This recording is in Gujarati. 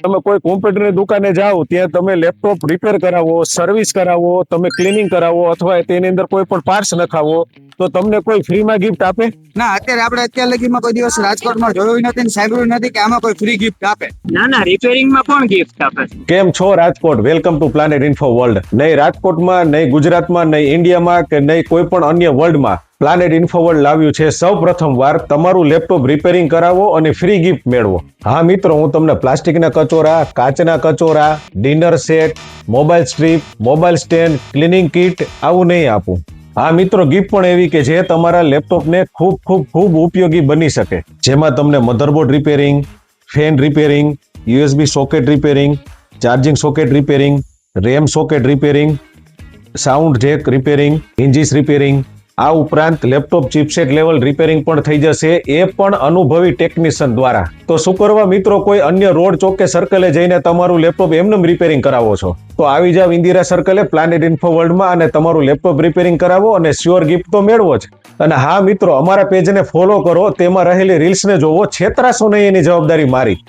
તમે કોઈ કોમ્પ્યુટરની દુકાને જાઓ ત્યાં તમે લેપટોપ રિપેર કરાવો, સર્વિસ કરાવો, તમે ક્લિનિંગ કરાવો અથવા તેની અંદર કોઈ પણ પાર્ટ્સ નખાવો તો તમને કોઈ ફ્રીમાં ગિફ્ટ આપે? ના, અત્યાર લગીમાં કોઈ દિવસ રાજકોટમાં જોયું નથી ને સાંભળ્યું નથી કે આમાં કોઈ ફ્રી ગિફ્ટ આપે. ના, રિપેરિંગમાં કોણ ગિફ્ટ આપે? કેમ છો Rajkot? Welcome to planet info world. નહીં રાજકોટમાં, નહીં ગુજરાતમાં, નહીં ઇન્ડિયામાં કે નહીં કોઈ પણ અન્ય વર્લ્ડમાં પ્લાનેટ ઇન્ફો વર્લ્ડ લાવ્યું છે સૌ પ્રથમ વાર તમારું લેપટોપ રિપેરિંગ કરાવો અને ફ્રી ગિફ્ટ મેળવો. હા મિત્રો, હું તમને પ્લાસ્ટિકના કચોરા, કાચના કચોરા, dinner set, mobile strip, mobile stand, cleaning kit આવું નહીં આપું. હા મિત્રો, ગિફ્ટ પણ એવી કે જે તમારા લેપટોપને ખૂબ ઉપયોગી બની શકે, જેમાં તમને motherboard repairing, fan repairing, USB socket repairing, charging socket repairing, RAM socket repairing, sound jack repairing, hinges repairing, આ ઉપરાંત લેપટોપ ચિપસેટ લેવલ રિપેરિંગ પણ થઈ જશે, એ પણ અનુભવી ટેકનિશિયન દ્વારા. તો શું કરવા મિત્રો, કોઈ અન્ય રોડ ચોકે સર્કલે જઈને તમારું લેપટોપ એમનેમ રિપેરિંગ કરાવો છો તો આવી જાવ ઇન્દિરા સર્કલે પ્લાનેટ ઇન્ફો વર્લ્ડમાં અને તમારું લેપટોપ રિપેરિંગ કરાવો અને શ્યોર ગિફ્ટ તો મેળવો જ. અને હા મિત્રો, અમારા પેજને ફોલો કરો, તેમાં રહેલી રીલ્સને જોવો, છેતરાશો નહીં, એની જવાબદારી મારી.